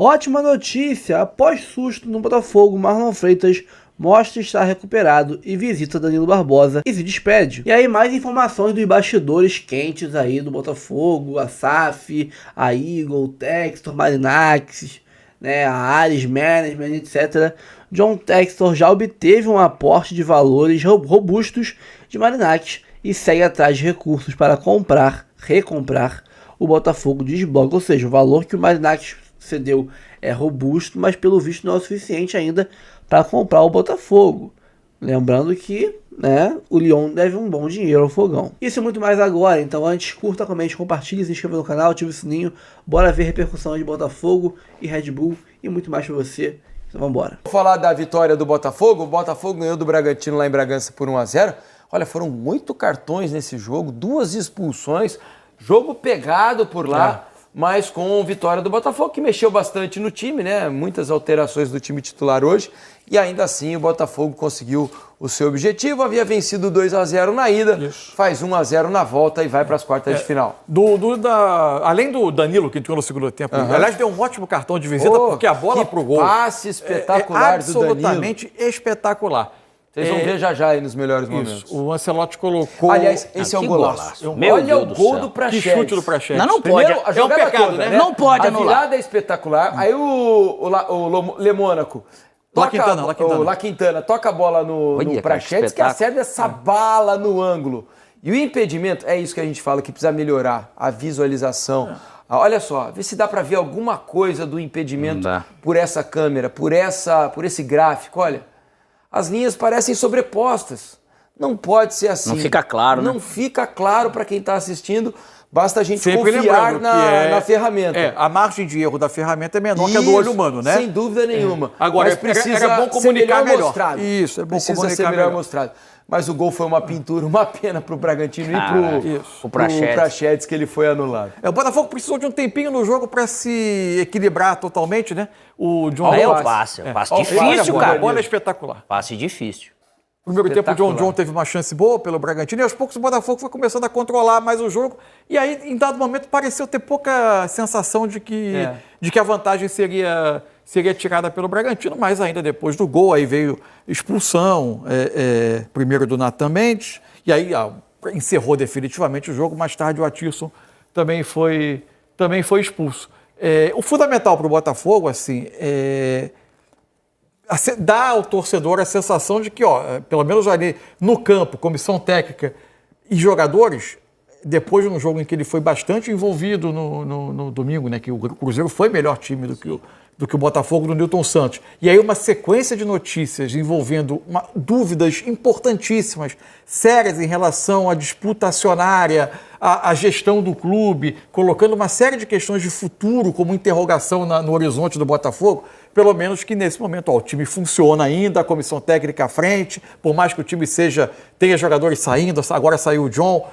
Ótima notícia! Após susto no Botafogo, Marlon Freitas mostra estar recuperado e visita Danilo Barbosa e se despede. E aí mais informações dos bastidores quentes aí do Botafogo, a SAF, a Eagle, Textor, Marinax, né, a Ares Management, etc. John Textor já obteve um aporte de valores robustos de Marinax e segue atrás de recursos para recomprar o Botafogo de desbloque, ou seja, o valor que o Marinax cedeu é robusto, mas pelo visto não é o suficiente ainda para comprar o Botafogo. Lembrando que, né, o Lyon deve um bom dinheiro ao Fogão. Isso e muito mais agora, então antes, curta, comente, compartilhe, se inscreva no canal, ative o sininho, bora ver repercussão de Botafogo e Red Bull e muito mais para você. Então vambora. Vou falar da vitória do Botafogo. O Botafogo ganhou do Bragantino lá em Bragança por 1-0. Olha, foram 8 cartões nesse jogo, 2 expulsões, jogo pegado por lá. Mas com vitória do Botafogo, que mexeu bastante no time, né? Muitas alterações do time titular hoje. E ainda assim o Botafogo conseguiu o seu objetivo. Havia vencido 2-0 na ida, faz 1-0 na volta e vai para as quartas de final. Além do Danilo, que entrou no segundo tempo, aliás, deu um ótimo cartão de visita, porque a bola pro gol... passe espetacular do Danilo. Absolutamente espetacular. Vocês vão ver já aí nos melhores momentos. O Ancelotti colocou... Aliás, esse é um golaço. Olha o gol do Praxedes. Que chute do Praxedes. Não pode. Primeiro, a jogada é um pecado, toda, né? Não pode anular. A virada é espetacular. Aí o Lemônaco... O La Quintana toca a bola no Praxedes, que acerta essa bala no ângulo. E o impedimento, é isso que a gente fala, que precisa melhorar. A visualização. Olha só, vê se dá pra ver alguma coisa do impedimento por essa câmera, por esse gráfico. Olha, as linhas parecem sobrepostas. Não pode ser assim. Não fica claro, Não né? fica claro para quem está assistindo. Basta a gente Sempre confiar na ferramenta. A margem de erro da ferramenta é menor que a do olho humano, né? Sem dúvida nenhuma. Agora, mas precisa era bom comunicar melhor. Mostrado. Isso, é bom precisa comunicar ser melhor melhor. mostrado. Mas o gol foi uma pintura, uma pena pro Bragantino e pro Praxedes, que ele foi anulado. O Botafogo precisou de um tempinho no jogo para se equilibrar totalmente, né? O John Aí é o passe. Passe difícil, cara. A bola é espetacular. Passe difícil. No primeiro tempo, o John teve uma chance boa pelo Bragantino e aos poucos o Botafogo foi começando a controlar mais o jogo. E aí, em dado momento, pareceu ter pouca sensação de que a vantagem seria tirada pelo Bragantino, mas ainda depois do gol, aí veio expulsão, primeiro do Nathan Mendes, e aí encerrou definitivamente o jogo. Mais tarde o Atirson também foi expulso. O fundamental para o Botafogo, assim, dá ao torcedor a sensação de que, pelo menos ali no campo, comissão técnica e jogadores, depois de um jogo em que ele foi bastante envolvido no domingo, né, que o Cruzeiro foi melhor time do que o Botafogo do Nilton Santos. E aí uma sequência de notícias envolvendo dúvidas importantíssimas, sérias em relação à disputa acionária, à gestão do clube, colocando uma série de questões de futuro como interrogação no horizonte do Botafogo. Pelo menos que nesse momento o time funciona ainda, a comissão técnica à frente, por mais que o time tenha jogadores saindo, agora saiu o John,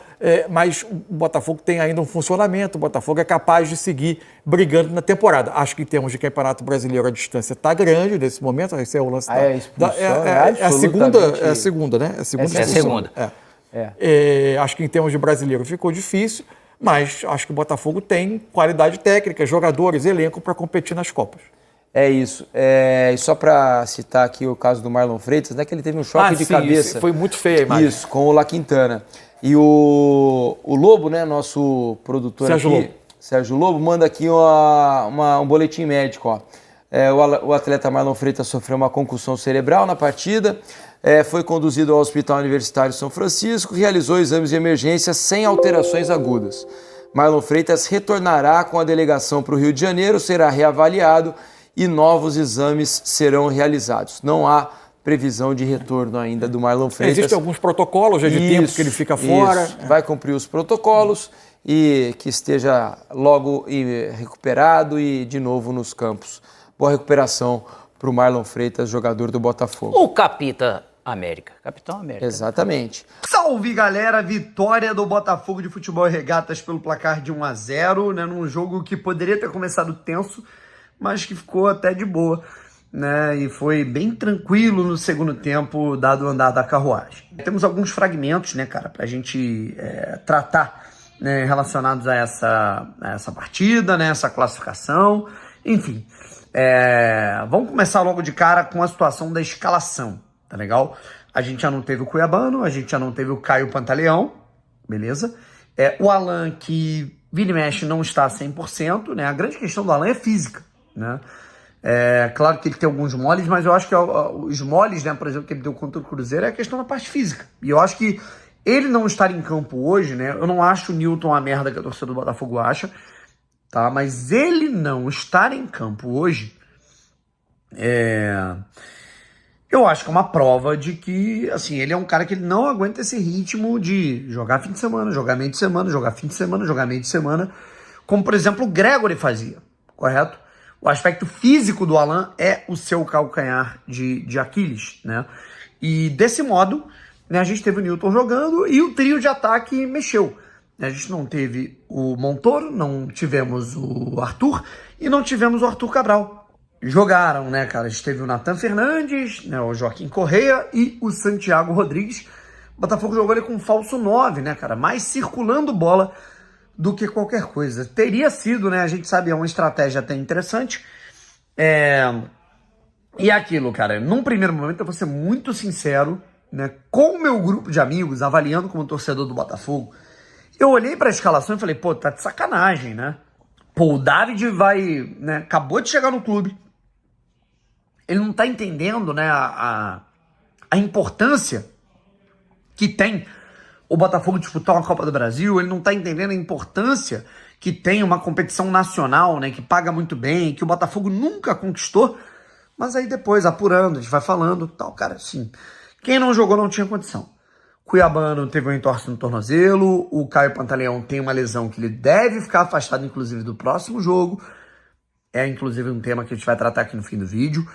mas o Botafogo tem ainda um funcionamento, o Botafogo é capaz de seguir brigando na temporada. Acho que em termos de Campeonato Brasileiro a distância está grande nesse momento, esse é o lance a segunda, né? É a segunda. Acho que em termos de brasileiro ficou difícil, mas acho que o Botafogo tem qualidade técnica, jogadores, elenco para competir nas Copas. É isso. E só para citar aqui o caso do Marlon Freitas, né, que ele teve um choque de cabeça. Isso, foi muito feio a imagem. Isso, com o La Quintana. E o Lobo, né, nosso produtor Sérgio Lobo, manda aqui um boletim médico. O atleta Marlon Freitas sofreu uma concussão cerebral na partida, foi conduzido ao Hospital Universitário São Francisco, realizou exames de emergência sem alterações agudas. Marlon Freitas retornará com a delegação para o Rio de Janeiro, será reavaliado e novos exames serão realizados. Não há previsão de retorno ainda do Marlon Freitas. Existem alguns protocolos já de tempo que ele fica fora. Vai cumprir os protocolos e que esteja logo recuperado e de novo nos campos. Boa recuperação para o Marlon Freitas, jogador do Botafogo. O Capitão América. Exatamente. Salve, galera! Vitória do Botafogo de Futebol e Regatas pelo placar de 1-0, né? Num jogo que poderia ter começado tenso, mas que ficou até de boa, né? E foi bem tranquilo no segundo tempo, dado o andar da carruagem. Temos alguns fragmentos, né, cara, pra gente tratar, né, relacionados a essa partida, né, essa classificação. Enfim, Vamos começar logo de cara com a situação da escalação, tá legal? A gente já não teve o Cuiabano, a gente já não teve o Caio Pantaleão, beleza? O Alan, que vira e mexe, não está 100%, né? A grande questão do Alan é física, né? Claro que ele tem alguns moles, mas eu acho que os moles, né, por exemplo, que ele deu contra o Cruzeiro é a questão da parte física. E eu acho que ele não estar em campo hoje, né? Eu não acho o Newton a merda que a torcida do Botafogo acha, tá? Mas ele não estar em campo hoje, eu acho que é uma prova de que, assim, ele é um cara que ele não aguenta esse ritmo de jogar fim de semana, jogar meio de semana, jogar fim de semana, jogar meio de semana, como, por exemplo, o Gregory fazia, correto? O aspecto físico do Alan é o seu calcanhar de Aquiles, né? E desse modo, né, a gente teve o Newton jogando e o trio de ataque mexeu. A gente não teve o Montoro, não tivemos o Arthur e não tivemos o Arthur Cabral. Jogaram, né, cara? A gente teve o Nathan Fernandes, né, o Joaquim Correia e o Santiago Rodrigues. O Botafogo jogou ele com um falso 9, né, cara? Mais circulando bola do que qualquer coisa. Teria sido, né, a gente sabe, é uma estratégia até interessante. E aquilo, cara, num primeiro momento eu vou ser muito sincero, né, com o meu grupo de amigos, avaliando como torcedor do Botafogo, eu olhei pra escalação e falei, pô, tá de sacanagem, né? Pô, o David vai, né, acabou de chegar no clube, ele não tá entendendo, né, a importância que tem o Botafogo disputar uma Copa do Brasil, ele não tá entendendo a importância que tem uma competição nacional, né, que paga muito bem, que o Botafogo nunca conquistou, mas aí depois, apurando, a gente vai falando, tal, cara, assim, quem não jogou não tinha condição. Cuiabano teve um entorse no tornozelo, o Caio Pantaleão tem uma lesão que ele deve ficar afastado, inclusive, do próximo jogo, inclusive um tema que a gente vai tratar aqui no fim do vídeo.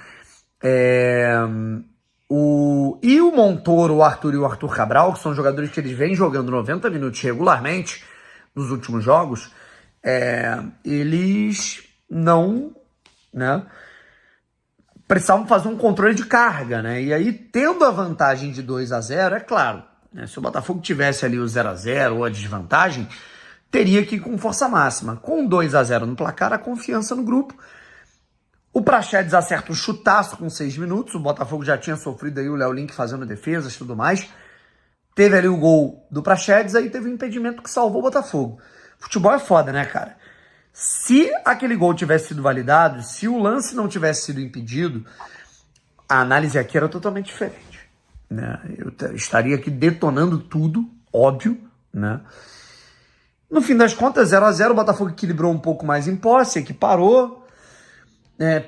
E o Montoro, o Arthur e o Arthur Cabral, que são jogadores que eles vêm jogando 90 minutos regularmente nos últimos jogos, eles não, né, precisavam fazer um controle de carga, né? E aí, tendo a vantagem de 2-0, é claro, né, se o Botafogo tivesse ali o 0-0 ou a desvantagem, teria que ir com força máxima. Com 2-0 no placar, a confiança no grupo. O Praxedes acerta um chutaço com 6 minutos. O Botafogo já tinha sofrido aí o Léo Link fazendo defesas e tudo mais. Teve ali o gol do Praxedes, aí teve um impedimento que salvou o Botafogo. Futebol é foda, né, cara? Se aquele gol tivesse sido validado, se o lance não tivesse sido impedido, a análise aqui era totalmente diferente, né? Eu estaria aqui detonando tudo, óbvio, né? No fim das contas, 0-0, o Botafogo equilibrou um pouco mais em posse, equiparou,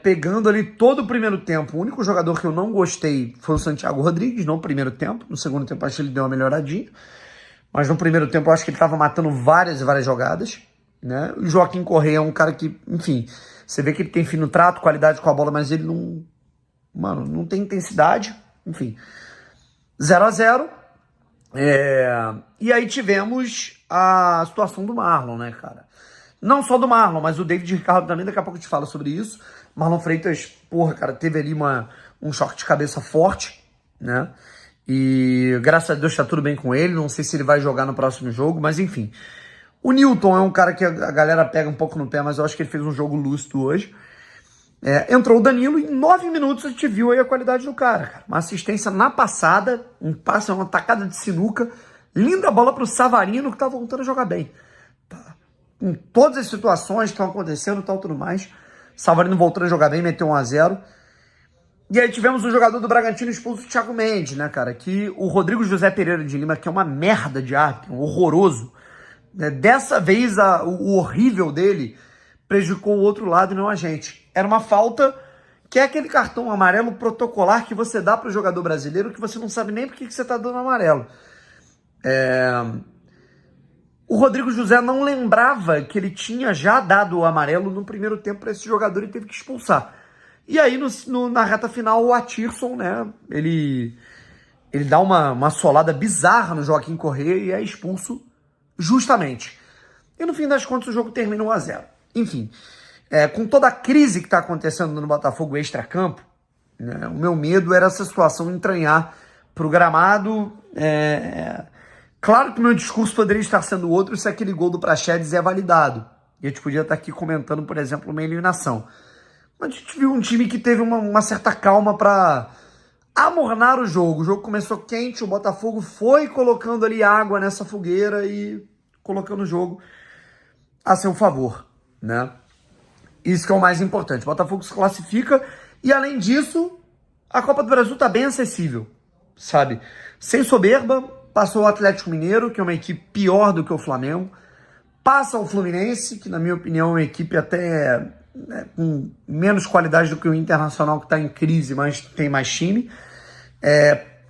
pegando ali todo o primeiro tempo. O único jogador que eu não gostei foi o Santiago Rodrigues, no primeiro tempo. No segundo tempo, acho que ele deu uma melhoradinha. Mas no primeiro tempo, eu acho que ele estava matando várias e várias jogadas, né? O Joaquim Correia é um cara que, enfim, você vê que ele tem fino trato, qualidade com a bola, mas ele não, mano, não tem intensidade. Enfim, 0-0. E aí tivemos a situação do Marlon, né, cara? Não só do Marlon, mas o David Ricardo também, daqui a pouco a gente fala sobre isso. Marlon Freitas, porra, cara, teve ali um choque de cabeça forte, né? E graças a Deus tá tudo bem com ele. Não sei se ele vai jogar no próximo jogo, mas enfim. O Newton é um cara que a galera pega um pouco no pé, mas eu acho que ele fez um jogo lúcido hoje. Entrou o Danilo e em 9 minutos a gente viu aí a qualidade do cara. Uma assistência na passada, um passe, uma tacada de sinuca. Linda bola pro Savarino, que tá voltando a jogar bem. Tá. Em todas as situações que estão acontecendo e tal, tudo mais. Savarino voltando a jogar bem, meteu 1-0. E aí tivemos o jogador do Bragantino expulso, o Thiago Mendes, né, cara? Que o Rodrigo José Pereira de Lima, que é uma merda de árbitro, horroroso. Dessa vez, o horrível dele prejudicou o outro lado e não a gente. Era uma falta que é aquele cartão amarelo protocolar que você dá para o jogador brasileiro que você não sabe nem por que você está dando amarelo. O Rodrigo José não lembrava que ele tinha já dado o amarelo no primeiro tempo para esse jogador e teve que expulsar. E aí, na reta final, o Atirson, né, ele dá uma solada bizarra no Joaquim Correia e é expulso justamente. E no fim das contas, o jogo termina 1-0. Enfim, com toda a crise que está acontecendo no Botafogo extracampo, né, o meu medo era essa situação entranhar para o gramado. Claro que o meu discurso poderia estar sendo outro se aquele gol do Praxedes é validado. E a gente podia estar aqui comentando, por exemplo, uma eliminação. a gente viu um time que teve uma certa calma para amornar o jogo. O jogo começou quente, o Botafogo foi colocando ali água nessa fogueira e colocando o jogo a seu favor, né? Isso que é o mais importante. O Botafogo se classifica e, além disso, a Copa do Brasil tá bem acessível, sabe? Sem soberba, passou o Atlético Mineiro, que é uma equipe pior do que o Flamengo. Passa o Fluminense, que na minha opinião é uma equipe até com menos qualidade do que o Internacional, que está em crise, mas tem mais time.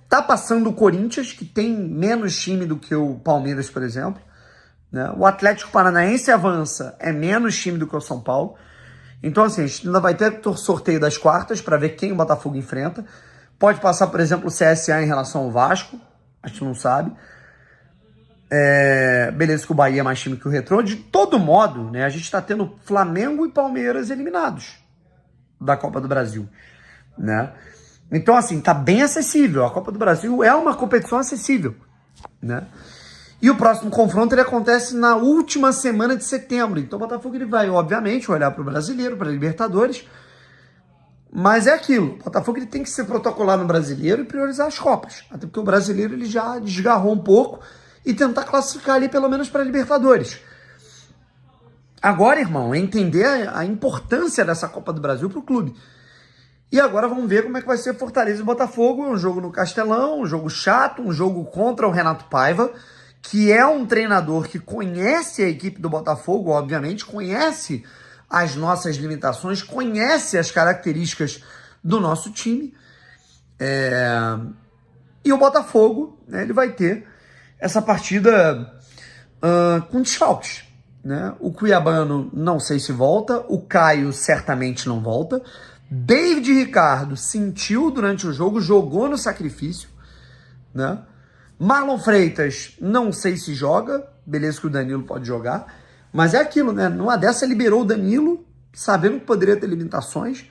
Tá passando o Corinthians, que tem menos time do que o Palmeiras, por exemplo. Né? O Atlético Paranaense avança, é menos time do que o São Paulo. Então, assim, a gente ainda vai ter sorteio das quartas para ver quem o Botafogo enfrenta. Pode passar, por exemplo, o CSA em relação ao Vasco, a gente não sabe. Beleza que o Bahia é mais time que o Retrô. De todo modo, né, a gente está tendo Flamengo e Palmeiras eliminados da Copa do Brasil, né? Então, assim, tá bem acessível. A Copa do Brasil é uma competição acessível, né? E o próximo confronto ele acontece na última semana de setembro. Então o Botafogo ele vai, obviamente, olhar para o Brasileiro, para a Libertadores. Mas é aquilo. O Botafogo ele tem que se protocolar no Brasileiro e priorizar as Copas. Até porque o Brasileiro ele já desgarrou um pouco e tentar classificar ali pelo menos para a Libertadores. Agora, irmão, é entender a importância dessa Copa do Brasil para o clube. E agora vamos ver como é que vai ser Fortaleza e Botafogo. É um jogo no Castelão, um jogo chato, um jogo contra o Renato Paiva, que é um treinador que conhece a equipe do Botafogo, obviamente, conhece as nossas limitações, conhece as características do nosso time. E o Botafogo, né, ele vai ter essa partida com desfalques. Né? O Cuiabano não sei se volta, o Caio certamente não volta. David Ricardo sentiu durante o jogo, jogou no sacrifício, né? Marlon Freitas, não sei se joga, beleza que o Danilo pode jogar, mas é aquilo, né? Numa dessa liberou o Danilo, sabendo que poderia ter limitações.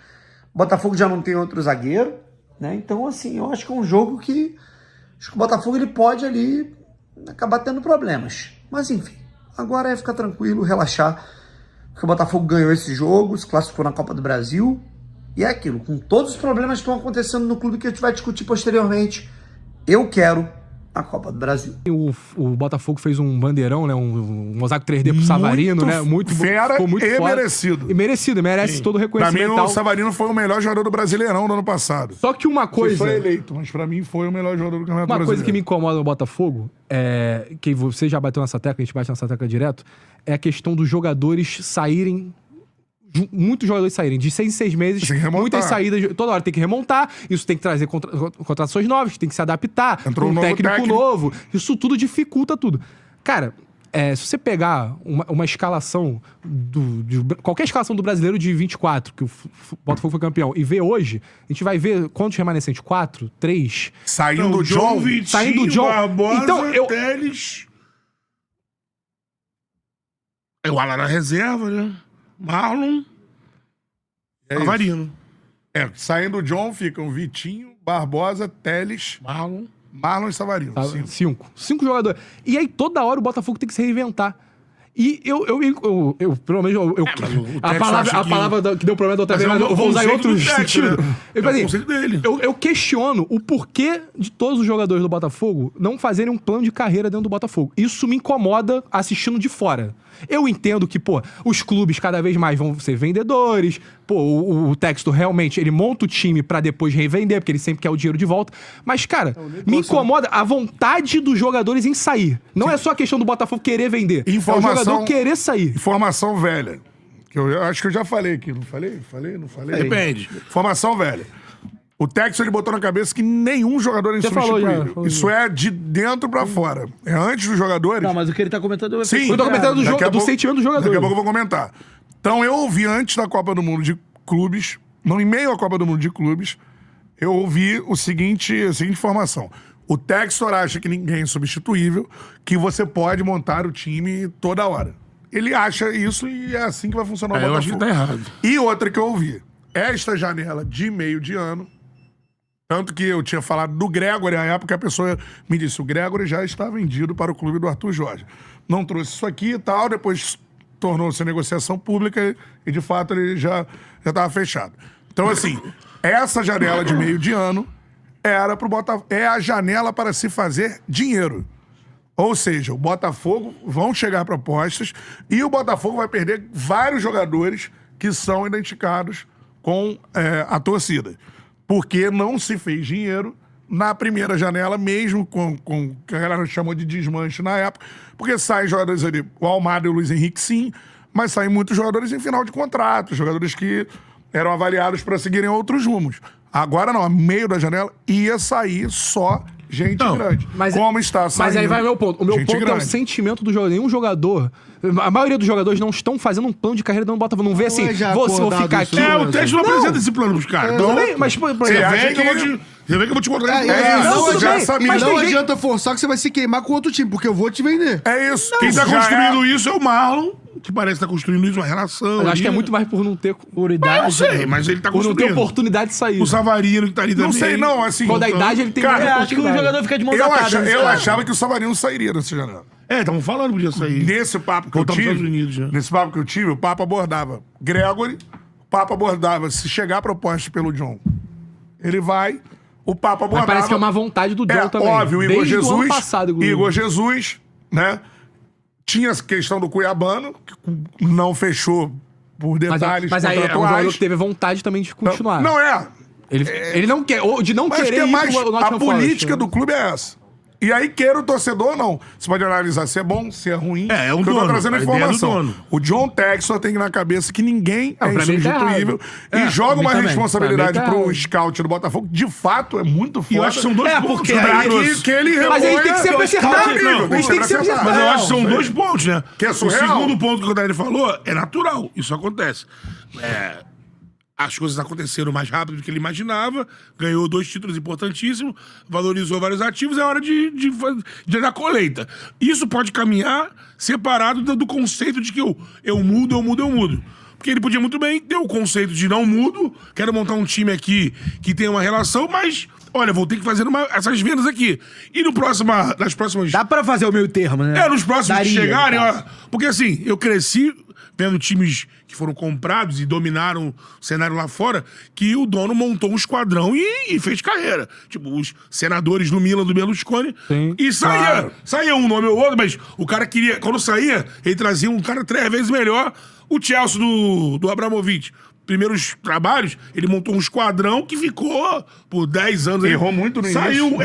O Botafogo já não tem outro zagueiro, né? Então, assim, eu acho que é um jogo que acho que o Botafogo ele pode ali acabar tendo problemas. Mas, enfim, agora é ficar tranquilo, relaxar, porque o Botafogo ganhou esse jogo, se classificou na Copa do Brasil, e é aquilo, com todos os problemas que estão acontecendo no clube que a gente vai discutir posteriormente, eu quero a Copa do Brasil. O Botafogo fez um bandeirão, né? Um mosaico 3D pro Savarino, né? Muito fera, ficou muito e foda. merecido. E merecido, merece todo o reconhecimento. Pra mim, o Savarino foi o melhor jogador do Brasileirão do ano passado. Só que uma coisa... Foi eleito, mas pra mim foi o melhor jogador do Campeonato Brasileiro. Uma coisa que me incomoda no Botafogo, que você já bateu nessa tecla, a gente bate nessa tecla direto, é a questão dos jogadores saírem... Muitos jogadores saírem de 6 em 6 meses, muitas saídas, toda hora tem que remontar, isso tem que trazer contratações novas, que tem que se adaptar, entrou um técnico novo, isso tudo dificulta tudo. Cara, se você pegar uma escalação, qualquer escalação do Brasileiro de 24, que o Botafogo foi campeão, e ver hoje, a gente vai ver quantos remanescentes? 4, 3? Saindo o John, Vitinho, saindo o John, Barbosa, então, Teles... O Alan na reserva, né? Marlon, Savarino. Saindo o John, ficam Vitinho, Barbosa, Teles, Marlon e Savarino. 5 jogadores. E aí toda hora o Botafogo tem que se reinventar. E eu pelo menos, a palavra que deu problema da outra vez, eu vou usar em outro sentido. Eu questiono o porquê de todos os jogadores do Botafogo não fazerem um plano de carreira dentro do Botafogo. Isso me incomoda assistindo de fora. Eu entendo que, os clubes cada vez mais vão ser vendedores, o Textor realmente, ele monta o time pra depois revender, porque ele sempre quer o dinheiro de volta. Mas, cara, me incomoda a vontade dos jogadores em sair. Não é só a questão do Botafogo querer vender. É o jogador querer sair. Informação velha. Que eu acho que eu já falei aqui. Não falei? Não falei? Depende. Informação velha. O Textor, ele botou na cabeça que nenhum jogador é insubstituível. Isso é de dentro pra fora. É antes dos jogadores. Não, mas o que ele tá comentando... Sim. Eu tô comentando do sentimento do jogador. Daqui a pouco eu vou comentar. Então, eu ouvi antes da Copa do Mundo de Clubes, não em meio à Copa do Mundo de Clubes, eu ouvi a seguinte informação. O Textor acha que ninguém é insubstituível, que você pode montar o time toda hora. Ele acha isso e é assim que vai funcionar o Botafogo. Eu acho que tá errado. E outra que eu ouvi. Esta janela de meio de ano, tanto que eu tinha falado do Gregory, à época a pessoa me disse, o Gregory já está vendido para o clube do Arthur Jorge. Não trouxe isso aqui e tal, depois tornou-se negociação pública e, de fato, ele já estava fechado. Então, assim, essa janela de meio de ano era pro Botafogo, é a janela para se fazer dinheiro. Ou seja, o Botafogo vão chegar propostas e o Botafogo vai perder vários jogadores que são identificados com a torcida. Porque não se fez dinheiro na primeira janela, mesmo com que a galera chamou de desmanche na época, porque saem jogadores ali, o Almada e o Luiz Henrique sim, mas saem muitos jogadores em final de contrato, jogadores que eram avaliados para seguirem outros rumos. Agora não, a meio da janela ia sair só gente grande. Como está saindo. Mas aí vai o meu ponto. O meu ponto grande. é o sentimento do jogador. Nenhum jogador... A maioria dos jogadores não estão fazendo um plano de carreira dentro do Botafogo. Não vê assim, vou ficar aqui. O Teste não apresenta esse plano pros caras. Então, mas, por você exemplo... vê que eu vou te contar. Não adianta forçar que você vai se queimar com outro time, porque eu vou te vender. É isso. Quem tá construindo isso é o Marlon, que parece estar construindo isso, uma relação. Eu acho que é muito mais por não ter unidade. Não sei, mas ele tá por construindo. não ter oportunidade de sair. O Savarino que tá ali também. Não sei, não, assim. Quando a idade ele tem mais oportunidade. Acho que o jogador fica de mãos atadas. Eu achava que o Savarino sairia nessa janela. Estavam falando que podia sair. Nesse papo que eu tive, o Papo abordava Gregory, o Papo abordava se chegar a proposta pelo John. Ele vai, o Papo abordava... Mas parece que é uma vontade do John também. Óbvio, o Igor Jesus, ano passado, Igor Jesus, né? Tinha a questão do Cuiabano, que não fechou por detalhes mas aí é um jogador que teve vontade também de continuar. Não é. Ele não quer, ou de não Mas querer que é mais, a política Forest, do clube é essa. E aí, queira o torcedor ou não. Você pode analisar se é bom, se é ruim. É um dono. Eu tô trazendo a ideia informação. do dono. O John Textor tem na cabeça que ninguém é insubstituível. E joga uma também. responsabilidade pro scout do Botafogo. De fato, é muito foda. E eu acho que são dois pontos. Porque que ele mas ele tem que ser acertado. Ele tem que ser acertado. Mas eu acho que são dois pontos, né? Que é surreal. O segundo ponto que o Dani falou é natural. Isso acontece. As coisas aconteceram mais rápido do que ele imaginava, ganhou 2 títulos importantíssimos, valorizou vários ativos, é hora de dar colheita. Isso pode caminhar separado do conceito de que eu mudo. Porque ele podia muito bem ter o conceito de não mudo, quero montar um time aqui que tenha uma relação, mas, olha, vou ter que fazer essas vendas aqui. E nas próximas... Dá pra fazer o meio termo, né? Nos próximos que chegarem, ó. Porque assim, eu cresci vendo times que foram comprados e dominaram o cenário lá fora, que o dono montou um esquadrão e fez carreira. Tipo, os senadores do Milan, do Berlusconi. Sim, e saía um nome ou outro, mas o cara queria... Quando saía, ele trazia um cara 3 vezes melhor. O Chelsea do Abramovich. Primeiros trabalhos, ele montou um esquadrão que ficou por 10 anos. Errou muito no início. Saiu,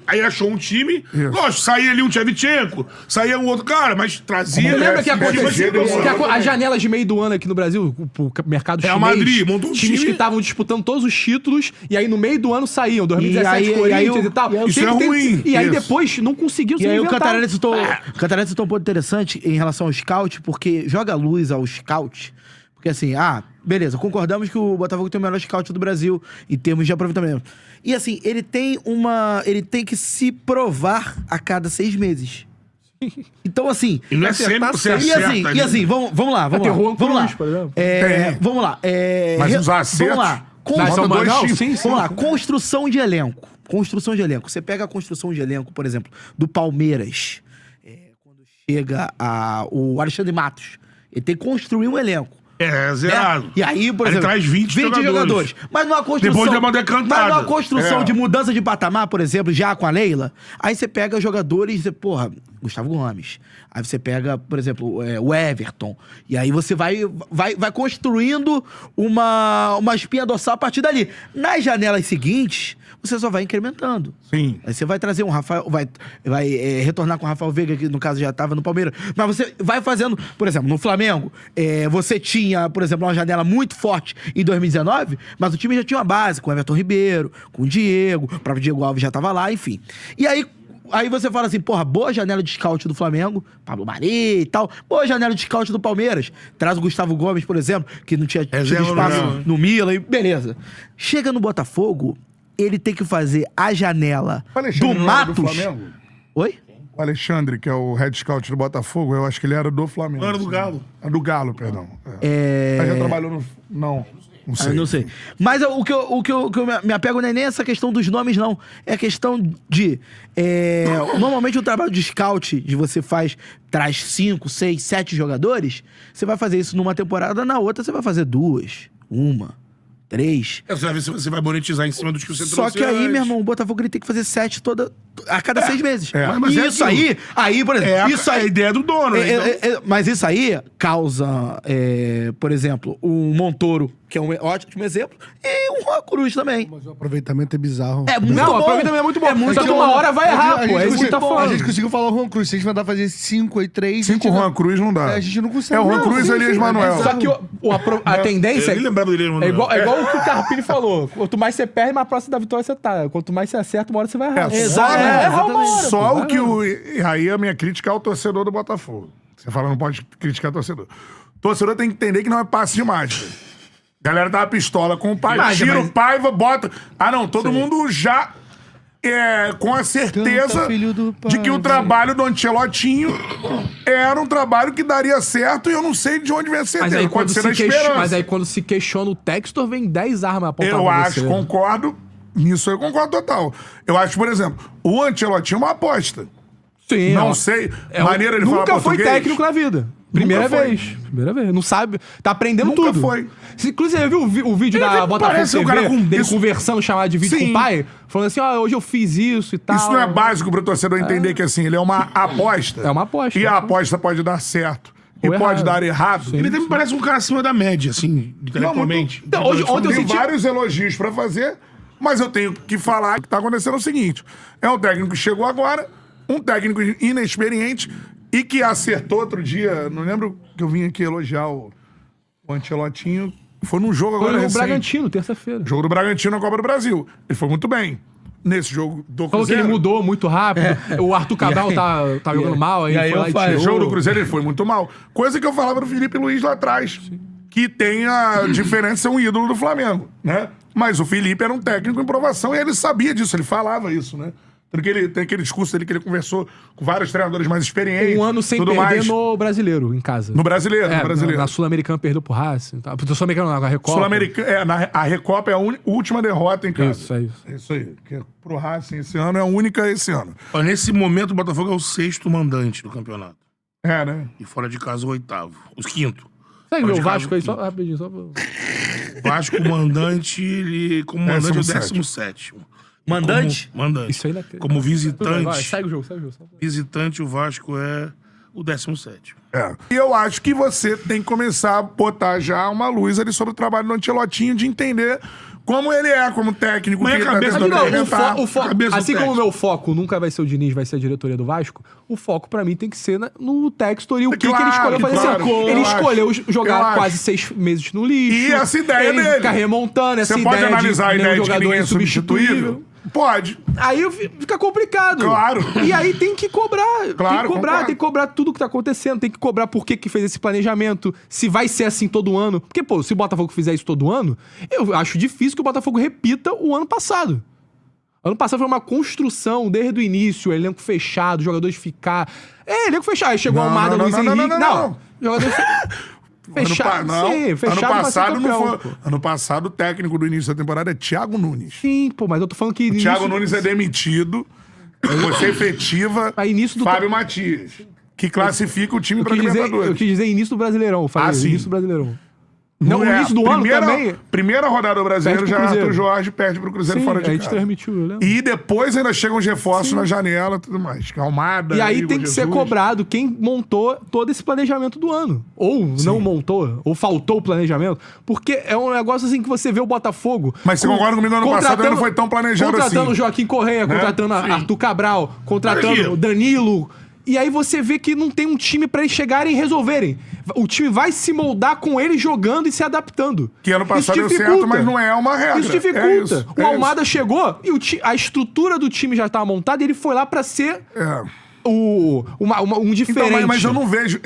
Aí achou um time, lógico, saía ali um Tchevchenko, saía um outro cara, mas trazia... Lembra que aconteceu? As janelas de meio do ano aqui no Brasil, o mercado chinês... Madrid montou um times time... que estavam disputando todos os títulos, e aí no meio do ano saíam, 2017 Corinthians e tal. Isso é ruim. E aí depois não conseguiu se E aí inventar. o Cantarelli citou um ponto interessante em relação ao scout, porque joga luz ao scout, porque assim, beleza, concordamos que o Botafogo tem o melhor scout do Brasil em termos de aproveitamento. E assim, ele tem que se provar a cada 6 meses. Então assim... E não é sempre você acerta. E assim, vamos lá. Vamos lá. Mas os acertos... Vamos lá. Construção de elenco. Você pega a construção de elenco, por exemplo, do Palmeiras. Quando chega o Alexandre Matos, ele tem que construir um elenco. Zerado. E aí, por exemplo, traz 20 jogadores. Mas numa construção... Depois deu uma decantada. Mas numa construção de mudança de patamar, por exemplo, já com a Leila, aí você pega jogadores, Gustavo Gomes. Aí você pega, por exemplo, o Everton. E aí você vai construindo uma espinha dorsal a partir dali. Nas janelas seguintes, você só vai incrementando. Sim. Aí você vai trazer um Rafael... Vai retornar com o Rafael Veiga, que no caso já estava no Palmeiras. Mas você vai fazendo... Por exemplo, no Flamengo, você tinha, por exemplo, uma janela muito forte em 2019, mas o time já tinha uma base com o Everton Ribeiro, com o Diego, o próprio Diego Alves já estava lá, enfim. E aí você fala assim, boa janela de scout do Flamengo, Pablo Mari e tal, boa janela de scout do Palmeiras, traz o Gustavo Gomes, por exemplo, que não tinha tido espaço no Milan, e beleza. Chega no Botafogo, ele tem que fazer a janela do Matos... Do Flamengo? Oi? O Alexandre, que é o head scout do Botafogo, eu acho que ele era do Flamengo. Não era do Galo. Do Galo, perdão. Mas já trabalhou no... Não sei. Não sei. Mas o que eu me apego não é nem essa questão dos nomes, não. É a questão de... normalmente o trabalho de scout, de você traz 5, 6, 7 jogadores, você vai fazer isso numa temporada, na outra você vai fazer 2, 1, 3. Você vai ver se você vai monetizar em cima dos que você trouxe. Só que aí, meu irmão, o Botafogo ele tem que fazer 7 a cada 6 meses. Mas e isso aí, por exemplo... isso aí é a ideia do dono, né? Mas isso aí causa, por exemplo, o Montoro, que é um ótimo exemplo, e o Juan Cruz também. Mas o aproveitamento é bizarro. É muito bom. O aproveitamento é muito bom. É muito Só que bom. uma hora vai errar, pô. É isso que tá A falando. gente conseguiu falar o Juan Cruz. Se a gente mandar fazer 5 e 3... 5 Juan Cruz não dá. A gente não consegue. É o Juan Cruz e Elias Manuel. Só que a tendência Eu nem lembrava dele, mano. é igual o que o Carpini falou. Quanto mais você perde, mais próximo da vitória você tá. Quanto mais você acerta, uma hora você vai errar. Só o que aí a minha crítica é ao torcedor do Botafogo. Você fala, não pode criticar o torcedor. O torcedor tem que entender que não é passe de mágica. Galera dá uma pistola com o pai, tira o Paiva, bota... todo mundo já... com a certeza de que o trabalho do Ancelotinho era um trabalho que daria certo e eu não sei de onde vem a certeza. Pode ser na esperança. Mas aí quando se questiona o Textor, vem 10 armas apontadas Eu pra acho, você. concordo. Nisso eu concordo total. Eu acho, por exemplo, o Ancelotti é uma aposta. Sim, Não sei. Maneira ele falar nunca foi português. técnico na vida. Primeira vez. Não sabe. Tá aprendendo Nunca tudo. foi. Inclusive, você viu o vídeo da Botafogo parece um TV, cara com dele isso. conversando, chamado de vídeo com Sim. o pai? Falando assim, hoje eu fiz isso e tal. Isso não é básico pro torcedor entender que assim, ele é uma aposta. É uma aposta. E a aposta pode dar certo. Ou e pode errado. dar errado. Ele também parece um cara acima da média, assim, intelectualmente. Então, ontem eu Tem senti... vários elogios pra fazer, mas eu tenho que falar que tá acontecendo o seguinte. É um técnico que chegou agora, um técnico inexperiente e que acertou outro dia. Não lembro que eu vim aqui elogiar o Ancelotinho. Foi num jogo agora Foi no recente. Bragantino, terça-feira. Jogo do Bragantino na Copa do Brasil. Ele foi muito bem. Nesse jogo do Falou que Cruzeiro. ele mudou muito rápido. O Arthur Cabral tá jogando mal. Aí foi lá e No tirou. jogo do Cruzeiro ele foi muito mal. Coisa que eu falava do Felipe Luiz lá atrás. Que tem a diferença de ser um ídolo do Flamengo, né? Mas o Felipe era um técnico em provação e ele sabia disso, ele falava isso, né? Tem aquele discurso dele que ele conversou com vários treinadores mais experientes. Um ano sem tudo perder mais. no Brasileiro, em casa. No Brasileiro, no Brasileiro. Na Sul-Americana perdeu pro Racing. Tá? Sul-Americana não, na Recopa. Sul-Americana, a Recopa é a última derrota em casa. Isso, é isso. É isso aí. Que pro Racing esse ano é a única esse ano. Ó, nesse momento, o Botafogo é o 6º mandante do campeonato. É, né? E fora de casa, o 8º. Os 5º. Segue Fora o de Vasco casa, aí, só rapidinho. Só pra... Vasco, mandante, ele como mandante é o 17º. 17º. Mandante? Mandante. Isso aí não é... Como visitante, Vai, segue o jogo. visitante, o Vasco é o 17º. É. E eu acho que você tem que começar a botar já uma luz ali sobre o trabalho do Ancelotinho, de entender como ele é, como técnico. Mas que a ele tá cabeça tentando do- implementar. Cabeça do assim como o técnico. meu foco nunca vai ser o Diniz, vai ser a diretoria do Vasco, o foco pra mim tem que ser no Textor e o que ele escolheu fazer claro, esse ano. eu Ele acho. escolheu Eu jogar acho. quase 6 meses no lixo. E essa ideia ele dele. ficar remontando, essa Você ideia pode analisar a de ideia nenhum de que jogador ninguém é substituível? Pode. Aí fica complicado. Claro. E aí tem que cobrar. Claro, concordo. tem que cobrar tudo que tá acontecendo. Tem que cobrar por que fez esse planejamento. Se vai ser assim todo ano. Porque, pô, se o Botafogo fizer isso todo ano, eu acho difícil que o Botafogo repita o ano passado. Ano passado foi uma construção desde o início, elenco fechado, jogadores ficar. Elenco fechado. Aí chegou o Almada, Luiz Henrique. Jogadores fechado. Sim, fechado. Ano pra ser passado não campeão, foi. pô. Ano passado, o técnico do início da temporada é Thiago Nunes. Sim, pô, mas eu tô falando que. Thiago Nunes é demitido. Você efetiva. Aí, início do Fábio Matias. Que classifica o time para Eu Libertadores. quis dizer início do Brasileirão. Eu falei, sim. início do Brasileirão. Não, o É, início do ano também. Primeira rodada do Brasileiro, Perde pro já Arthur Cruzeiro. Jorge perde pro Cruzeiro Sim, fora de a gente casa. transmitiu, eu lembro. E depois ainda chegam os reforços na janela e tudo mais. Almada, E aí Igor tem que ser Jesus. cobrado quem montou todo esse planejamento do ano. Ou não montou, ou faltou o planejamento. Porque é um negócio assim que você vê o Botafogo... Mas você concorda comigo, ano passado contratando- não foi tão planejado Contratando assim. o Joaquim Correia, contratando Arthur Cabral, contratando Danilo. E aí você vê que não tem um time pra eles chegarem e resolverem. O time vai se moldar com ele jogando e se adaptando. Que ano passado Isso deu certo, dificulta. mas não é uma regra. Isso dificulta. É isso, O é Almada chegou e a estrutura do time já estava montada e ele foi lá pra ser É. um diferente. Então, mas eu não vejo...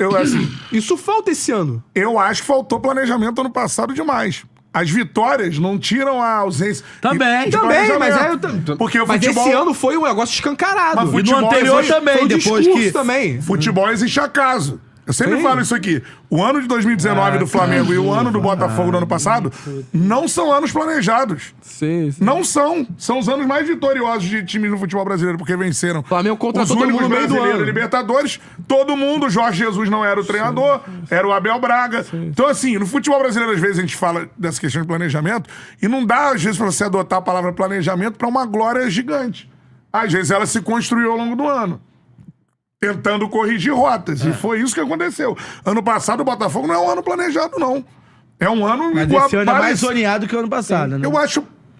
Isso falta esse ano. Eu acho que faltou planejamento ano passado demais. As vitórias não tiram a ausência. Também, de Também, mas planejamento. Porque o mas futebol... esse ano foi um negócio escarado. Mas E no futebol anterior existe- também, foi o depois discurso que... também. Futebol existe acaso. Eu sempre falo isso aqui. O ano de 2019 do Flamengo e o ano do Botafogo do ano passado não são anos planejados. Sim. Não são. São os anos mais vitoriosos de times no futebol brasileiro, porque venceram Flamengo contratou os todo mundo únicos no meio do brasileiros ano. Libertadores. Todo mundo, Jorge Jesus não era o treinador, era o Abel Braga. Então, assim, no futebol brasileiro, às vezes a gente fala dessa questão de planejamento e não dá, às vezes, pra você adotar a palavra planejamento pra uma glória gigante. Às vezes ela se construiu ao longo do ano, tentando corrigir rotas. E foi isso que aconteceu. Ano passado, o Botafogo não é um ano planejado, não. É um ano Mas igual esse ano é mais zoneado que o ano passado, né?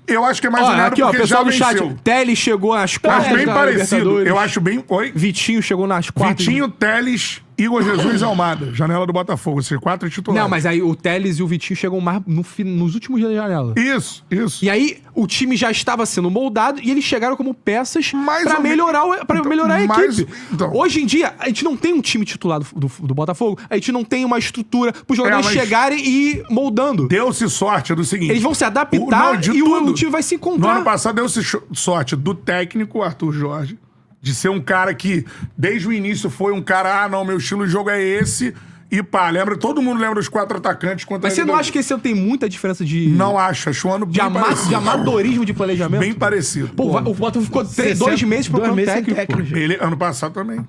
Eu acho que é mais Ó, zoneado aqui, ó, porque pessoal já do chat. venceu. Teles chegou às Acho quartas bem da parecido. Libertadores. Eu acho bem... Oi? Vitinho chegou nas quartas. Vitinho, Teles, Igor Jesus e Almada. Janela do Botafogo. Esses 4 titulares. Não, mas aí o Teles e o Vitinho chegam mais nos últimos dias da janela. Isso. E aí o time já estava sendo moldado e eles chegaram como peças Mais pra ou menos. melhorar, pra Então, melhorar a mais- equipe. então. Hoje em dia, a gente não tem um time titular do Botafogo, a gente não tem uma estrutura pros jogadores mas- chegarem e ir moldando. Deu-se sorte do seguinte... Eles vão se adaptar Não, de e tudo. o time vai se No encontrar. ano passado deu-se sorte do técnico, Arthur Jorge, de ser um cara que, desde o início, foi um cara, meu estilo de jogo é esse, e pá, todo mundo lembra dos 4 atacantes contra Mas você não acha que esse ano tem muita diferença de... Não acho um ano bem parecido. de amadorismo de planejamento? Bem parecido. Pô, o Botafogo ficou 2 meses procurando técnico. Ele, ano passado também.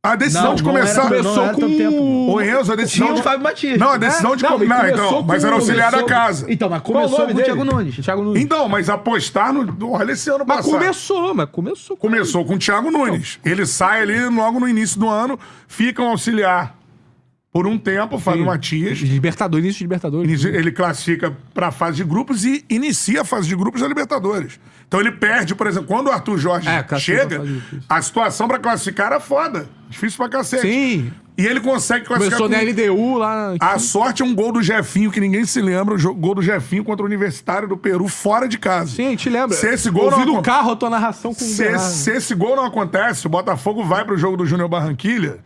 A decisão de não começar... não era tanto tempo. Ô, Enzo, a decisão Tinha o de... Fábio Batista. Não, a decisão de... Não, ele Não, começou então, mas com- era auxiliar da começou- casa. Então, mas Qual o começou nome com o dele? Thiago Nunes. Thiago Nunes. Então, mas apostar no... Olha esse ano Mas passado. começou. Começou com o Thiago Nunes. Ele sai ali logo no início do ano, fica um auxiliar por um tempo, Fábio Matias. Libertadores, início de Libertadores. Ele classifica para a fase de grupos e inicia a fase de grupos da Libertadores. Então ele perde, por exemplo, quando o Arthur Jorge classifica chega, a fase de grupos. a situação para classificar era foda. Difícil pra cacete. Sim. E ele consegue classificar. Começou na LDU lá. A sorte é um gol do Jefinho, que ninguém se lembra, o gol do Jefinho contra o Universitário do Peru, fora de casa. Sim, a gente lembra. Se esse gol Ouvi não no carro a tua narração com o Bernardo. se esse gol não acontece, o Botafogo vai pro jogo do Júnior Barranquilha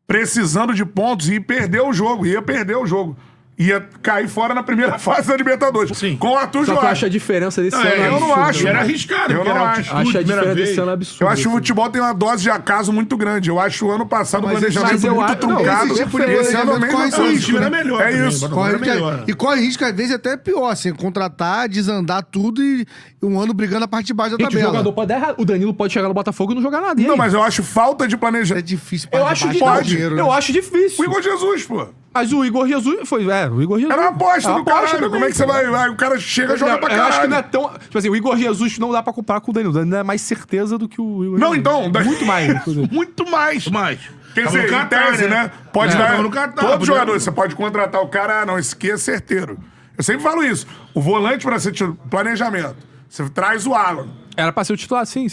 precisando de pontos e ia perder o jogo. Ia cair fora na primeira fase da Libertadores. Sim. Com o Arthur Só que eu Jorge. acho a diferença desse ano eu não absurda, acho. né? Era arriscado, Eu porque não era acho. altitude, Acho a primeira diferença vez. desse ano absurda. Eu acho que o assim. futebol tem uma dose de acaso muito grande. Eu acho o ano passado o planejamento mas eu muito acho- truncado. não, esse tipo de esse ano planejamento mesmo corre assim. risco, O time era melhor. É também, isso. o Botafogo era melhor. E corre risco, às vezes, até pior, assim, contratar, desandar tudo e um ano brigando a parte de baixo da Gente, o tabela. jogador pode dar errado. O Danilo pode chegar no Botafogo e não jogar nada. E Não, aí? mas eu acho falta de É planejamento. difícil Eu parte acho de que baixo não. dar dinheiro, né? Eu acho difícil. O Igor Jesus, pô. Mas o Igor Jesus foi. O Igor Jesus. Era uma aposta É do caralho. também, Como é que você vai? O cara chega e joga pra Eu caralho. acho que não é tão. Tipo assim, o Igor Jesus não dá pra comparar com o Danilo. O Danilo é mais certeza do que o Igor Não, Jesus. então. Muito mais. inclusive. Muito mais. Mas. Quer Tava dizer, no em Catar, tese, né? Pode É, dar. tava no Catar, Todo podia- jogador, você pode contratar o cara, não, esse aqui é certeiro. Eu sempre falo isso. O volante pra ser planejamento. Você traz o Alan. Era pra ser o titular, sim.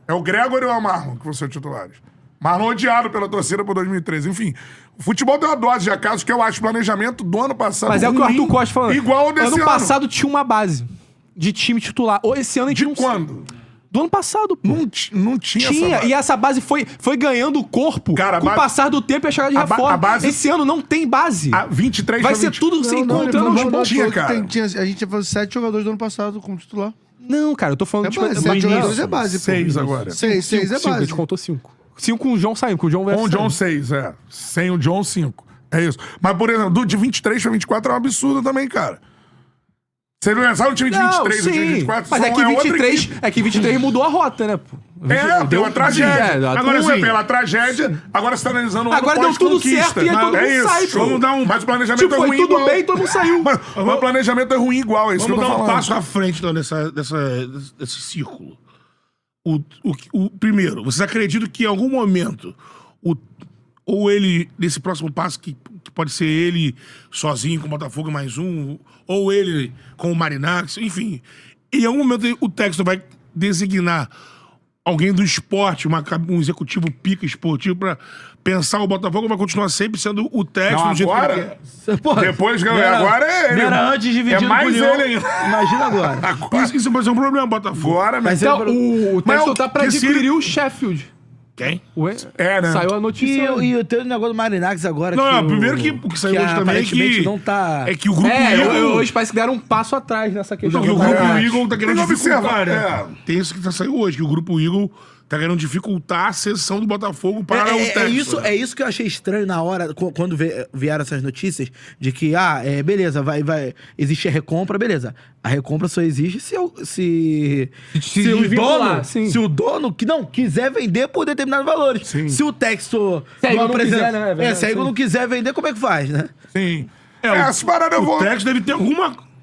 É o Gregor e o Marlon que vão ser titulares. Marlon odiado pela torcida por 2013. Enfim, o futebol tem uma dose de acaso que eu acho planejamento do ano passado. Mas é o que o ruim, Arthur Costa falando. Igual ao desse ano. Ano passado tinha uma base de time titular. Ou esse ano a gente De não. quando? Do ano passado, pô. Não tinha essa Tinha, base. e essa base foi ganhando corpo Cara, a com o base- passar do tempo e a chegada de a reforma. base- Esse ano não tem base. A 23 Vai pra ser 20. tudo se encontrando Não, aos poucos. tinha, cara. A gente ia fazer 7 jogadores do ano passado como titular. Não, cara, eu tô falando É tipo, base, no 7 início. jogadores é base. pô. 6 agora. 6 é Cinco, a base. gente contou 5. 5 com o João saindo, com o João vai Com o John 6, é. Sem o John 5. É isso. Mas, por exemplo, de 23 pra 24 é um absurdo também, cara. Você não pensar no time de 23 e o time de 24? Mas é que outra 23, equipe. é que 23 mudou a rota, né? Pô? Deu uma tragédia. É, Agora, ruim. pela tragédia, agora você tá analisando o ano Agora deu tudo pós-conquista. certo e aí todo mundo É isso. sai, pô. Vamos dar um... Mas o planejamento Tipo, é foi ruim tudo igual. bem, todo mundo saiu. Mas o planejamento é ruim igual, é isso Vamos que eu dar tô um falando. passo à frente então, desse círculo. Primeiro, vocês acreditam que em algum momento, ou ele, nesse próximo passo, que pode ser ele sozinho com o Botafogo mais um, ou ele com o Marinax, enfim, em algum momento o técnico vai designar alguém do esporte, um executivo pica esportivo, pra pensar o Botafogo, vai continuar sempre sendo o técnico Não, do jeito que ele agora... quer. Porra, Depois, não era- agora é ele. não era antes dividido É mais com o Lyon. ele ainda. Imagina agora. Isso pode ser um problema, Botafogo. Agora, Mas Então, é- o Mas texto tá pra que se- adquirir o Sheffield. Quem? Ué? É, né? Saiu a notícia. E o teu negócio do Marinax agora. Não, que primeiro que o que saiu hoje também é aparentemente que... não tá. É que o grupo Eagle... Hoje parece que deram um passo atrás nessa questão. que o grupo Eagle tá querendo Tem que observar, dificultar, né? é. Tem isso que saiu hoje, que o grupo Eagle Tá querendo dificultar a ascensão do Botafogo para o Textor. É isso que eu achei estranho na hora, quando vieram essas notícias, de que, beleza, existe a recompra, beleza. A recompra só existe se o dono que não quiser vender por determinados valores. Sim. Se o Textor não quiser, né? É verdade, se a Igor não quiser vender, como é que faz, né? Sim. Essa parada eu vou... O Textor deve ter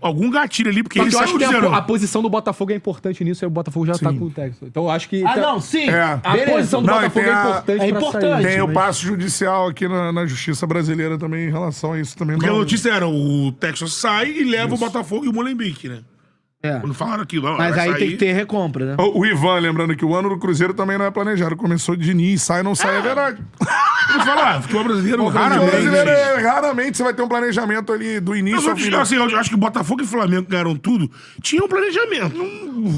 algum gatilho ali, porque Só ele que eu acho saiu que dizendo... a posição do Botafogo é importante nisso, aí o Botafogo já tá com o Textor. Então eu acho que... sim. É. A posição do Não, e Botafogo tem é importante é pra importante. sair. Tem o mas- passo judicial aqui na Justiça Brasileira também em relação a isso também. Porque a não- notícia era, o Textor sai e leva o Botafogo e o Molenbeek, né? Quando falaram aquilo, Mas vai aí sair. tem que ter recompra, né? O Ivan, lembrando que o ano do Cruzeiro também não é planejado. Começou de Diniz, sai, não sai, é verdade. Vou falar, futebol brasileiro O raramente. brasileiro raramente você vai ter um planejamento ali do início ao final. Assim, eu acho que Botafogo e Flamengo ganharam tudo. Tinha um planejamento.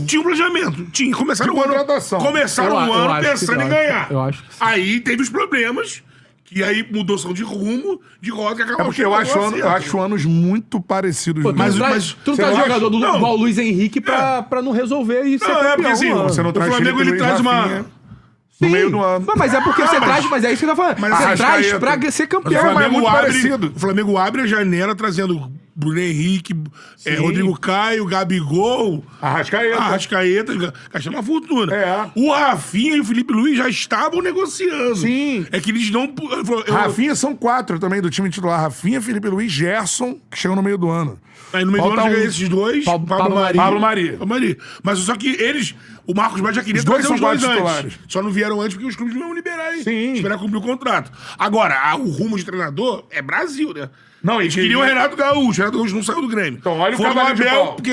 Tinha um planejamento. Começaram De o ano, contratação. começaram o Eu ano acho que- pensando em eu ganhar. eu acho que sim. Aí teve os problemas, que aí mudança de rumo, de rota, que É acabou porque eu acho anos muito parecidos. Pô, mas tu não você traz não acha? jogador Não. igual o Luiz Henrique pra não resolver e ser Não, campeão. é porque assim, mano. Você não o traz Flamengo Felipe ele Luiz, traz uma... Rafinha, no meio do ano. Mas é porque você traz, mas é isso que eu tô falando. Mas Você traz Arrascaeta. pra ser Mas campeão. mas é muito parecido. O Flamengo abre a janela trazendo Bruno Henrique, Rodrigo Caio, Gabigol, Arrascaeta, gastando uma fortuna. É. O Rafinha e o Felipe Luiz já estavam negociando. Sim. É que eles não... Rafinha são 4 também do time titular. Rafinha, Felipe Luiz, Gerson, que chegou no meio do ano. Aí no meio do Falta ano chega um. esses dois, Pablo Maria. Mas só que eles... O Marcos Braz já queria Os dois trazer são os dois quatro antes. titulares. Só não vieram antes porque os clubes não iam liberar aí. Sim. Esperar cumprir o contrato. Agora, o rumo de treinador é Brasil, né? Não, Eles queriam o Renato Gaúcho. O Renato Gaúcho não saiu do Grêmio. Então, olha o Foram cavalo de Abel, pau. porque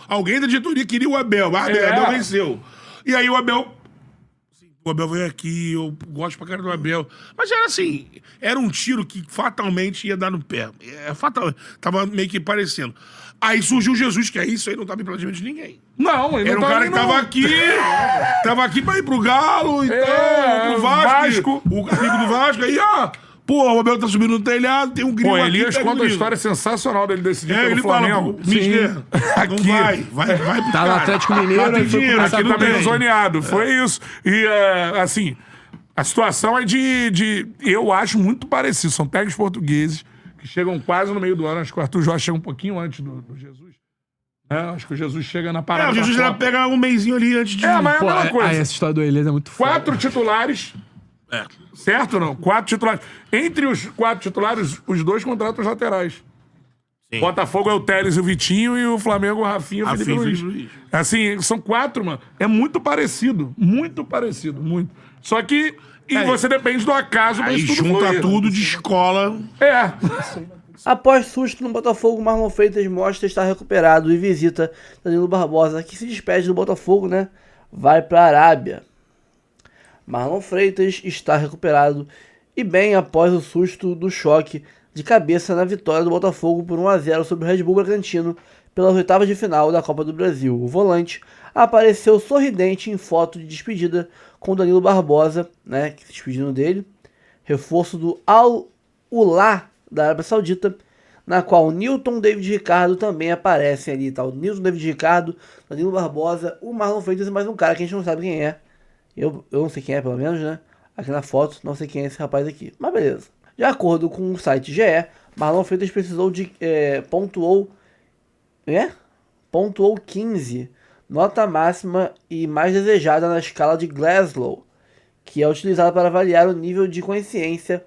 alguém da diretoria queria o Abel. Mas Abel venceu. E aí o Abel... O Abel veio aqui, eu gosto pra cara do Abel. Mas era assim, era um tiro que fatalmente ia dar no pé. Fatal, tava meio que parecendo. Aí surgiu o Jesus, que é isso aí, não tava em planejamento de ninguém. Não, ele Era não um cara ali, que tava aqui pra ir pro Galo e tal, pro Vasco. O amigo do Vasco, aí, o Abel tá subindo no telhado, tem um grilo Pô, aqui. Elias pega o conta a grilo. história sensacional dele decidir pelo Ele Flamengo. fala, Mister, não vai pro Tá no cara. Atlético Mineiro, Lá tem aí foi dinheiro, começar aqui não Tá meio tem. zoneado. Foi isso. E, assim, a situação é eu acho muito parecido. São técnicos portugueses que chegam quase no meio do ano. Acho que o Arthur Jorge chega um pouquinho antes do Jesus. Acho que o Jesus chega na parada. O Jesus da já Copa. pega um mêsinho ali antes de... Mas é a Pô, mesma coisa. essa história do Elias é muito foda. 4 titulares. Certo ou não? 4 titulares. Entre os 4 titulares, os 2 contratam os laterais. Botafogo é o Telles e o Vitinho, e o Flamengo o Rafinha e o Felipe Luiz. Assim, são 4, mano. É muito parecido. Muito parecido. Muito. Só que você depende do acaso pra Aí isso tudo junta fluir. tudo de escola. Após susto no Botafogo, Marlon Freitas mostra estar recuperado e visita Danilo Barbosa, que se despede do Botafogo, né? Vai para a Arábia. Marlon Freitas está recuperado e bem após o susto do choque de cabeça na vitória do Botafogo por 1-0 sobre o Red Bull Bragantino pelas oitavas de final da Copa do Brasil. O volante apareceu sorridente em foto de despedida com Danilo Barbosa, né, que se despedindo dele, reforço do Al-Ula da Arábia Saudita, na qual o Newton David Ricardo também aparecem ali, tá? O Newton David Ricardo, Danilo Barbosa, o Marlon Freitas e mais um cara que a gente não sabe quem é. Eu não sei quem é, pelo menos, né? Aqui na foto, não sei quem é esse rapaz aqui. Mas beleza. De acordo com o site GE, Marlon Freitas precisou de... pontuou 15. Nota máxima e mais desejada na escala de Glasgow, que é utilizada para avaliar o nível de consciência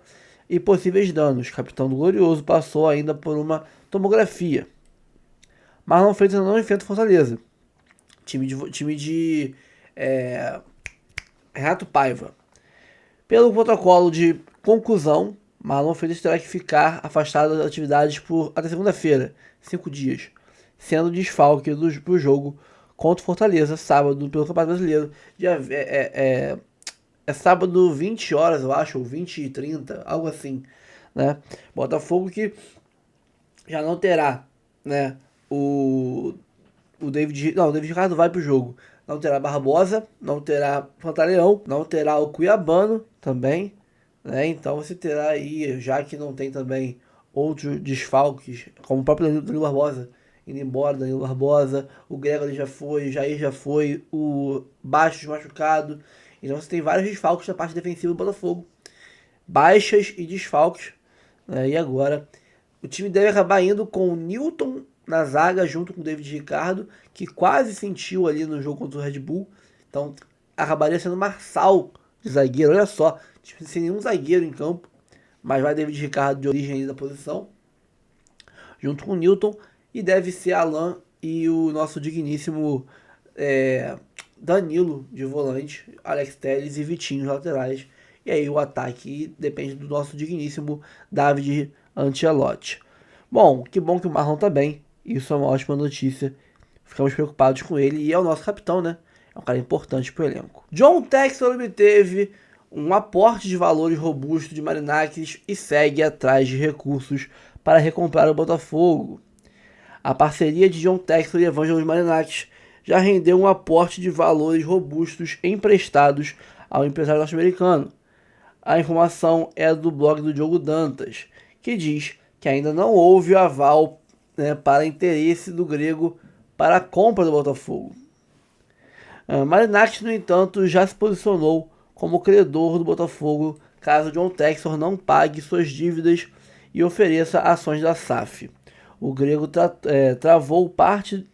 e possíveis danos. O capitão do Glorioso passou ainda por uma tomografia. Marlon Freitas não enfrenta Fortaleza. Time de Renato Paiva. Pelo protocolo de conclusão, Marlon Freitas terá que ficar afastado das atividades até segunda-feira, 5 dias, sendo desfalque pro jogo contra o Fortaleza, sábado, pelo Campeonato Brasileiro. É sábado, 20 horas, eu acho, ou 20h30, algo assim, né? Botafogo que já não terá, né, o David Ricardo vai pro jogo. Não terá Barbosa, não terá Pantaleão, não terá o Cuiabano também, né? Então você terá aí, já que não tem também outros desfalques, como o próprio Danilo Barbosa, indo embora, Danilo Barbosa, o Gregory já foi, o Jair já foi, o Bastos machucado. Então você tem vários desfalques na parte defensiva do Botafogo. Baixas e desfalques. Né? E agora o time deve acabar indo com o Newton na zaga junto com o David Ricardo, que quase sentiu ali no jogo contra o Red Bull. Então acabaria sendo Marçal de zagueiro. Olha só, sem nenhum zagueiro em campo. Mas vai David Ricardo de origem aí da posição. Junto com o Newton. E deve ser Alan e o nosso digníssimo Danilo de volante, Alex Telles e Vitinho laterais. E aí o ataque depende do nosso digníssimo David Ancelotti. Bom que o Marlon tá bem. Isso é uma ótima notícia. Ficamos preocupados com ele e é o nosso capitão, né? É um cara importante pro elenco. John Textor obteve um aporte de valores robusto de Marinakis e segue atrás de recursos para recomprar o Botafogo. A parceria de John Textor e Evangelos Marinakis já rendeu um aporte de valores robustos emprestados ao empresário norte-americano. A informação é do blog do Diogo Dantas, que diz que ainda não houve aval, né, para interesse do grego para a compra do Botafogo. Marinakis, no entanto, já se posicionou como credor do Botafogo caso John Textor não pague suas dívidas e ofereça ações da SAF. O grego travou parte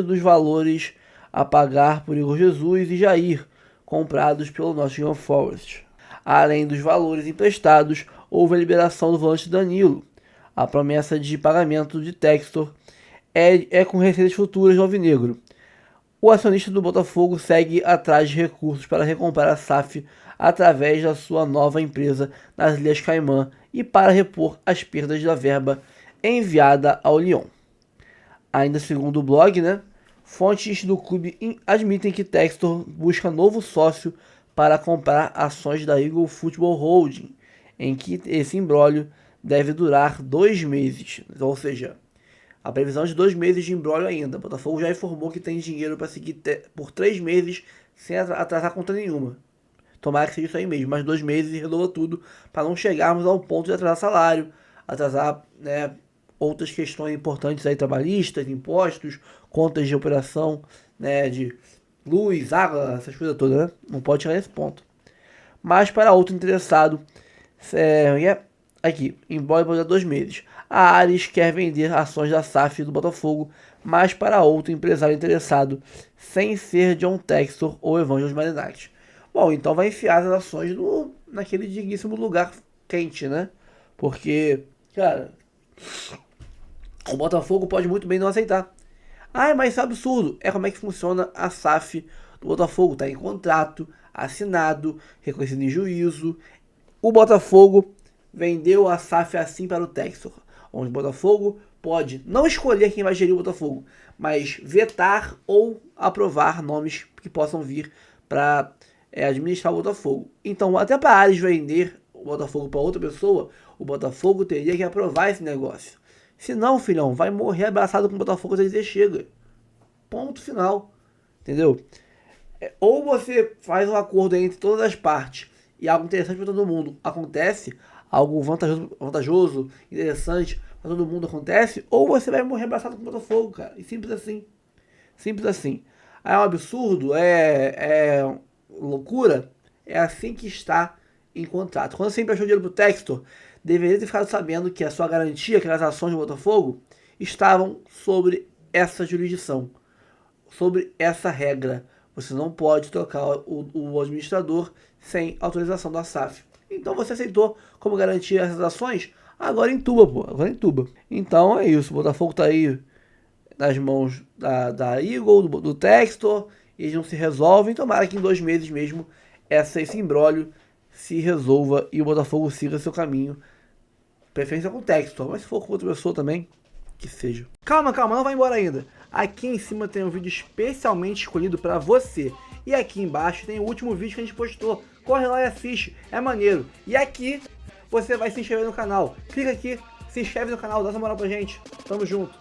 dos valores a pagar por Igor Jesus e Jair, comprados pelo Nottingham Forest. Além dos valores emprestados, houve a liberação do volante Danilo. A promessa de pagamento de Textor é com receitas futuras do Alvinegro. O acionista do Botafogo segue atrás de recursos para recomprar a SAF através da sua nova empresa nas Ilhas Caimã e para repor as perdas da verba enviada ao Lyon. Ainda segundo o blog, né, fontes do clube admitem que Textor busca novo sócio para comprar ações da Eagle Football Holding, em que esse imbróglio deve durar 2 meses, ou seja, a previsão de 2 meses de imbróglio ainda. O Botafogo já informou que tem dinheiro para seguir por 3 meses sem atrasar conta nenhuma. Tomara que seja isso aí mesmo, mais 2 meses e resolva tudo, para não chegarmos ao ponto de atrasar salário, atrasar, né, outras questões importantes aí, trabalhistas, impostos, contas de operação, né, de luz, água, essas coisas todas, né? Não pode chegar nesse ponto. Mas para outro interessado, aqui, embora 2 meses, a Ares quer vender ações da SAF do Botafogo, mas para outro empresário interessado, sem ser John Textor ou Evangelos Marinakis. Bom, então vai enfiar as ações naquele digníssimo lugar quente, né? Porque, cara, o Botafogo pode muito bem não aceitar. Ah, mas isso é absurdo. É como é que funciona a SAF do Botafogo. Está em contrato, assinado, reconhecido em juízo. O Botafogo vendeu a SAF assim para o Textor, onde o Botafogo pode não escolher quem vai gerir o Botafogo, mas vetar ou aprovar nomes que possam vir para administrar o Botafogo. Então, até para a Ares vender o Botafogo para outra pessoa, o Botafogo teria que aprovar esse negócio. Se não, filhão, vai morrer abraçado com o Botafogo até dizer chega. Ponto final. Entendeu? Ou você faz um acordo entre todas as partes e algo interessante para todo mundo acontece, algo vantajoso, interessante para todo mundo acontece, ou você vai morrer abraçado com o Botafogo, cara. E simples assim. Simples assim. É um absurdo? É loucura? É assim que está em contrato. Quando você emprestou dinheiro pro Textor, deveria ter ficado sabendo que a sua garantia, aquelas ações do Botafogo, estavam sobre essa jurisdição, sobre essa regra. Você não pode trocar o administrador sem autorização da SAF. Então você aceitou como garantia essas ações, agora entuba, pô. Agora entuba. Então é isso. O Botafogo tá aí nas mãos da Eagle, do Textor, e eles não se resolvem. Tomara que em 2 meses mesmo esse imbróglio se resolva e o Botafogo siga seu caminho. Preferência com o Textor, mas se for com outra pessoa também, que seja. Calma, não vai embora ainda. Aqui em cima tem um vídeo especialmente escolhido para você. E aqui embaixo tem o último vídeo que a gente postou. Corre lá e assiste, é maneiro. E aqui você vai se inscrever no canal. Clica aqui, se inscreve no canal, dá essa moral pra gente. Tamo junto.